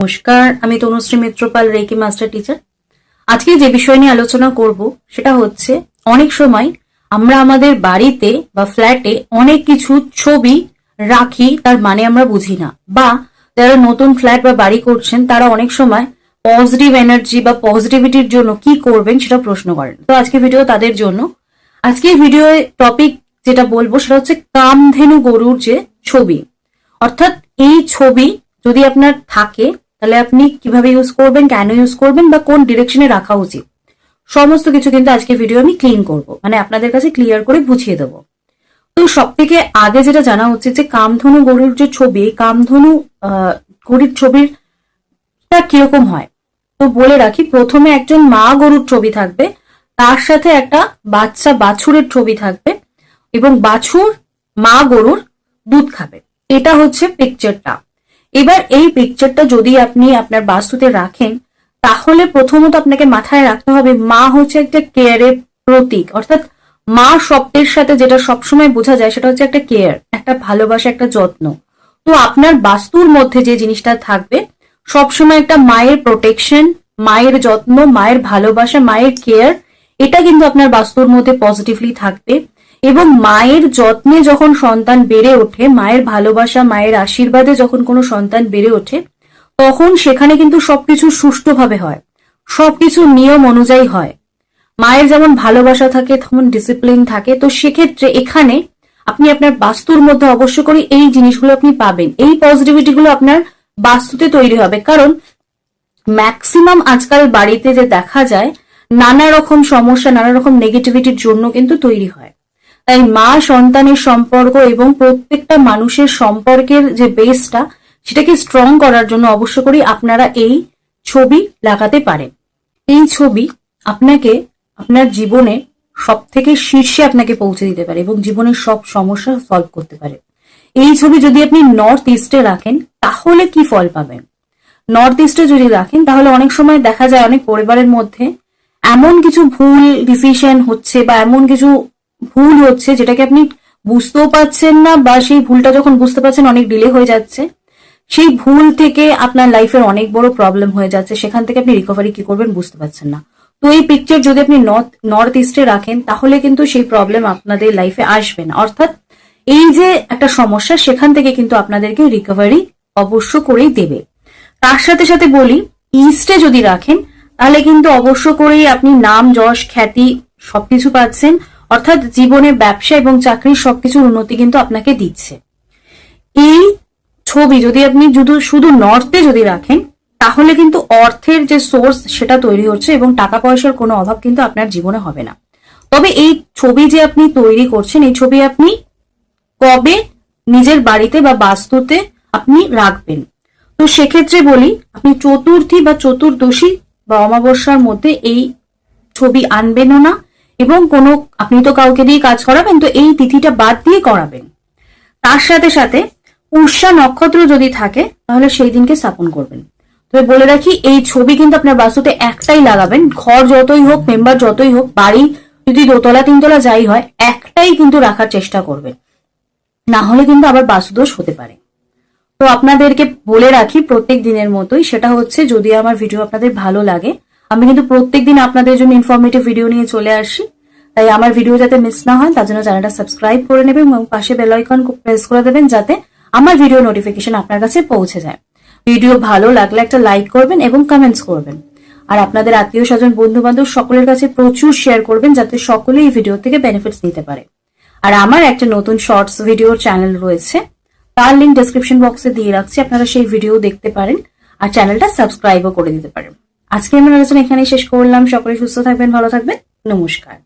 নমস্কার, আমি Tanushree Mitrapal, reiki master teacher. আজকে যে বিষয় নিয়ে আলোচনা করব সেটা হচ্ছে অনেক সময় আমরা আমাদের বাড়িতে বা ফ্ল্যাটে অনেক কিছু ছবি রাখি, তার মানে আমরা বুঝি না, বা যারা নতুন ফ্ল্যাট বা বাড়ি করছেন তারা অনেক সময় পজিটিভ এনার্জি বা পজিটিভিটির জন্য কি করবেন সেটা প্রশ্ন করেন। তো আজকে ভিডিও তাদের জন্য। আজকে ভিডিও টপিক যেটা বলবো সেটা হচ্ছে কামধেনু গরুর যে ছবি, অর্থাৎ এই ছবি যদি আপনার থাকে তাহলে আপনি কিভাবে ইউজ করবেন, কেন ইউজ করবেন, বা কোন ডিরেকশনে রাখা উচিত, সমস্ত কিছু কিন্তু আজকে ভিডিও আমি ক্লিন করব, মানে আপনাদের কাছে ক্লিয়ার করে বুঝিয়ে দেবো। তো সব থেকে আগে যেটা জানা উচিত যে কামধনু গরুর যে ছবি, কামধনু গরুর ছবিটা কিরকম হয়। তো বলে রাখি, প্রথমে একজন মা গরুর ছবি থাকবে, তার সাথে একটা বাচ্চা বাছুরের ছবি থাকবে, এবং বাছুর মা গরুর দুধ খাবে। এটা হচ্ছে পিকচারটা। এবার এই পিকচারটা যদি আপনি আপনার বাস্তুতে রাখেন, তাহলে প্রথমত আপনাকে মাথায় রাখতে হবে মা হচ্ছে একটা কেয়ারের প্রতীক, অর্থাৎ মা শব্দের সাথে যেটা সবসময় বোঝা যায় সেটা হচ্ছে একটা কেয়ার, একটা ভালোবাসা, একটা যত্ন। তো আপনার বাস্তুর মধ্যে যে জিনিসটা থাকবে সবসময় একটা মায়ের প্রোটেকশন, মায়ের যত্ন, মায়ের ভালোবাসা, মায়ের কেয়ার, এটা কিন্তু আপনার বাস্তুর মধ্যে পজিটিভলি থাকবে। এবং মায়ের যত্নে যখন সন্তান বেড়ে ওঠে, মায়ের ভালোবাসা, মায়ের আশীর্বাদে যখন কোনো সন্তান বেড়ে ওঠে, তখন সেখানে কিন্তু সবকিছু সুষ্ঠুভাবে হয়, সবকিছু নিয়ম অনুযায়ী হয়। মায়ের যেমন ভালোবাসা থাকে তেমন ডিসিপ্লিন থাকে। তো সেক্ষেত্রে এখানে আপনি আপনার বাস্তুর মধ্যে অবশ্য করে এই জিনিসগুলো আপনি পাবেন, এই পজিটিভিটি গুলো আপনার বাস্তুতে তৈরি হবে। কারণ ম্যাক্সিমাম আজকাল বাড়িতে যে দেখা যায় নানা রকম সমস্যা, নানা রকম নেগেটিভিটির জন্য কিন্তু তৈরি হয়। তাই মা সন্তানের সম্পর্ক এবং প্রত্যেকটা মানুষের সম্পর্কের যে বেসটা, সেটাকে স্ট্রং করার জন্য অবশ্য করে আপনারা এই ছবি লাগাতে পারেন। এই ছবি আপনাকে আপনার জীবনে সব থেকে শীর্ষে আপনাকে পৌঁছে দিতে পারে এবং জীবনের সব সমস্যা সলভ করতে পারে। এই ছবি যদি আপনি নর্থ ইস্টে রাখেন তাহলে কি ফল পাবেন? নর্থ ইস্টে যদি রাখেন তাহলে অনেক সময় দেখা যায় অনেক পরিবারের মধ্যে এমন কিছু ভুল ডিসিশন হচ্ছে বা এমন কিছু ভুল হচ্ছে যেটাকে আপনি বুঝতেও পারছেন না, বা সেই ভুলটা যখন বুঝতে পারছেন অনেক ডিলে হয়ে যাচ্ছে, সেই ভুল থেকে আপনার লাইফের অনেক বড় প্রবলেম হয়ে যাচ্ছে, সেখান থেকে আপনি রিকভারি কি করবেন বুঝতে পারছেন না। তো এই পিকচার যদি আপনি নর্থ ইস্টে রাখেন তাহলে কিন্তু সেই প্রবলেম আপনাদের লাইফে আসবে না, অর্থাৎ এই যে একটা সমস্যা সেখান থেকে কিন্তু আপনাদেরকে রিকভারি অবশ্য করেই দেবে। তার সাথে সাথে বলি, ইস্টে যদি রাখেন তাহলে কিন্তু অবশ্য করেই আপনি নাম, যশ, খ্যাতি সবকিছু পাচ্ছেন, অর্থাৎ জীবনে ব্যবসা এবং চাকরির সবকিছুর উন্নতি কিন্তু আপনাকে দিচ্ছে। এই ছবি যদি আপনি শুধু নর্থে যদি রাখেন তাহলে কিন্তু অর্থের যে সোর্স সেটা তৈরি হচ্ছে এবং টাকা পয়সার কোনো অভাব কিন্তু আপনার জীবনে হবে না। তবে এই ছবি যে আপনি তৈরি করছেন, এই ছবি আপনি কবে নিজের বাড়িতে বা বাস্তুতে আপনি রাখবেন? তো সেক্ষেত্রে বলি, আপনি চতুর্থী বা চতুর্দশী বা অমাবস্যার মধ্যে এই ছবি আনবেনও না, এবং কোনো আপনি তো কাউকে দিয়ে কাজ করাবেন, তো এই তিথিটা বাদ দিয়ে করাবেন। তার সাথে সাথে পুষ্যা নক্ষত্র যদি থাকে তাহলে সেই দিনকে স্থাপন করবেন। তবে বলে রাখি, এই ছবি কিন্তু আপনার বাস্তুতে একটাই লাগাবেন, ঘর যতই হোক, মেম্বার যতই হোক, বাড়ি যদি দোতলা তিনতলা যাই হয়, একটাই কিন্তু রাখার চেষ্টা করবেন, না হলে কিন্তু আবার বাস্তুদোষ হতে পারে। তো আপনাদেরকে বলে রাখি প্রত্যেক দিনের মতোই, সেটা হচ্ছে যদি আমার ভিডিও আপনাদের ভালো লাগে, আমি কিন্তু প্রত্যেকদিন আপনাদের জন্য ইনফরমেটিভ ভিডিও নিয়ে চলে আসি। তাই আমার ভিডিও যাতে মিস না হয় তার জন্য চ্যানেলটা সাবস্ক্রাইব করে নেবেন এবং পাশে বেল আইকন প্রেস করে দেবেন যাতে আমার ভিডিও নোটিফিকেশন আপনার কাছে পৌঁছে যায়। ভিডিও ভালো লাগলে একটা লাইক করবেন এবং কমেন্টস করবেন, আর আপনাদের আত্মীয় স্বজন, বন্ধু বান্ধব সকলের কাছে প্রচুর শেয়ার করবেন যাতে সকলে এই ভিডিও থেকে বেনিফিটস নিতে পারে। আর আমার একটা নতুন শর্টস ভিডিওর চ্যানেল রয়েছে, তার লিঙ্ক ডেসক্রিপশন বক্সে দিয়ে রাখছি, আপনারা সেই ভিডিও দেখতে পারেন আর চ্যানেলটা সাবস্ক্রাইবও করে দিতে পারেন। আজকে আমার আলোচনা এখানেই শেষ করলাম। সকলে সুস্থ থাকবেন, ভালো থাকবেন, নমস্কার।